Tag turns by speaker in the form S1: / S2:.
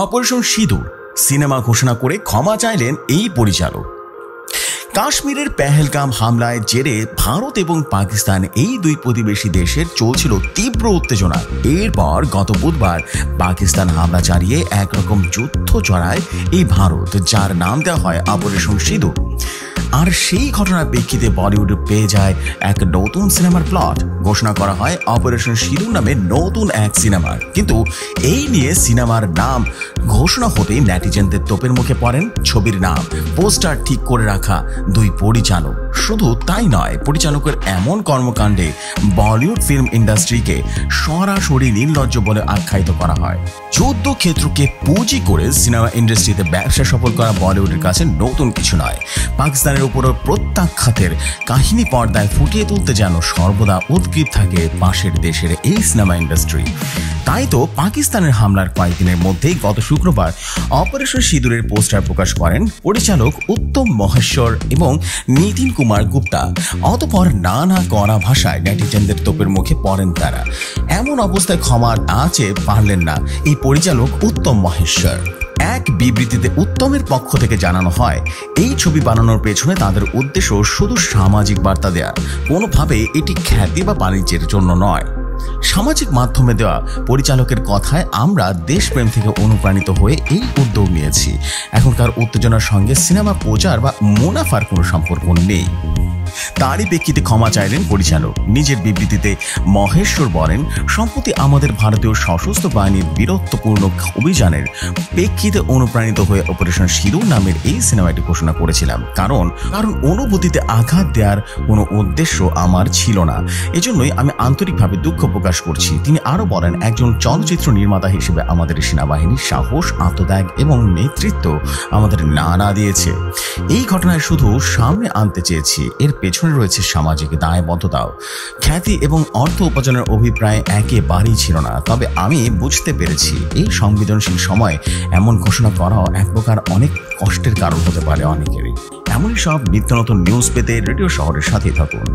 S1: Operation সিঁদুর cinema ঘোষণা করে ক্ষমা চাইলেন এই পরিচালক। কাশ্মীরের পেহেলগাম হামলায় জেরে ভারত এবং পাকিস্তান এই দুই প্রতিবেশী দেশের চলছিল তীব্র উত্তেজনা। এরপর গত বুধবার পাকিস্তান হামলা চালিয়ে একরকম যুদ্ধ চড়ায় এই ভারত, যার নাম দেওয়া হয় অপারেশন সিঁদুর। আর সেই ঘটনার প্রেক্ষিতে বলিউড পেয়ে যায় এক নতুন সিনেমার প্লট। ঘোষণা করা হয় অপারেশন সিঁদুর নামে নতুন এক সিনেমার। কিন্তু এই নিয়ে সিনেমার নাম ঘোষণা হতেই নেটিজেনদের তোপের মুখে পড়েন ছবির নাম, পোস্টার ঠিক করে রাখা দুই পরিচালক। শুধু তাই নয়, পরিচালকের এমন কর্মকাণ্ডে বলিউড ফিল্ম ইন্ডাস্ট্রিকে সরাসরি নির্লজ্জ বলে আখ্যায়িত করা হয়। যুদ্ধক্ষেত্রকে পুঁজি করে সিনেমা ইন্ডাস্ট্রিতে ব্যবসা সফল করা বলিউডের কাছে নতুন কিছু নয়। পাকিস্তানের উপর প্রত্যাখ্যাতের কাহিনী পর্দায় ফুটিয়ে তুলতে যেন সর্বদা উদ্গ্রীব থাকে পাশের দেশের এই সিনেমা ইন্ডাস্ট্রি। তাই তো পাকিস্তানের হামলার কয়েকদিনের মধ্যেই গত শুক্রবার অপারেশন সিঁদুরের পোস্টার প্রকাশ করেন পরিচালক উত্তম মহেশ্বর এবং নিতিন কুমার গুপ্তা। অতঃপর নানা কড়া ভাষায় নেটিজেনদের তোপের মুখে পড়েন তারা। এমন অবস্থায় ক্ষমা না চেয়ে পারলেন না এই পরিচালক উত্তম মহেশ্বর। এক বিবৃতিতে উত্তমের পক্ষ থেকে জানানো হয়, এই ছবি বানানোর পেছনে তাদের উদ্দেশ্য শুধু সামাজিক বার্তা দেয়া, কোনোভাবে এটি খ্যাতি বা বাণিজ্যের জন্য নয়। সামাজিক মাধ্যমে দেওয়া পরিচালকের কথায় আমরা দেশপ্রেম থেকে অনুপ্রাণিত হয়ে এই উদ্যোগ নিয়েছি। এখনকার উত্তেজনার সঙ্গে সিনেমা প্রচার বা মুনাফার কোনো সম্পর্ক নেই। তারই প্রেক্ষিতে ক্ষমা চাইলেন পরিচালক। নিজের বিবৃতিতে মহেশ্বর বলেন, সম্প্রতি আমাদের ভারতীয় সশস্ত্র বাহিনীর বীরত্বপূর্ণ অভিযানের প্রেক্ষিতে অনুপ্রাণিত হয়ে অপারেশন সিঁদুর নামের এই সিনেমাটি ঘোষণা করেছিলাম। কারণ অনুভূতিতে আঘাত দেওয়ার কোনো উদ্দেশ্য আমার ছিল না। এজন্যই আমি আন্তরিকভাবে দুঃখ প্রকাশ করছি। তিনি আরও বলেন, একজন চলচ্চিত্র নির্মাতা হিসেবে আমাদের সেনাবাহিনীর সাহস, আত্মত্যাগ এবং নেতৃত্ব আমাদের নাড়া দিয়েছে। এই ঘটনায় শুধু সামনে আনতে চেয়েছি, এর পেছনে রয়েছে সামাজিক দায়বদ্ধতাও। খ্যাতি এবং অর্থ উপার্জনের অভিপ্রায় একেবারেই ছিল না। তবে আমি বুঝতে পেরেছি এই সংবেদনশীল সময় এমন ঘোষণা করাও এক প্রকার অনেক কষ্টের কারণ হতে পারে অনেকেরই। এমনই সব নিত্য নতুন নিউজ পেতে রেডিও শহরের সাথেই থাকুন।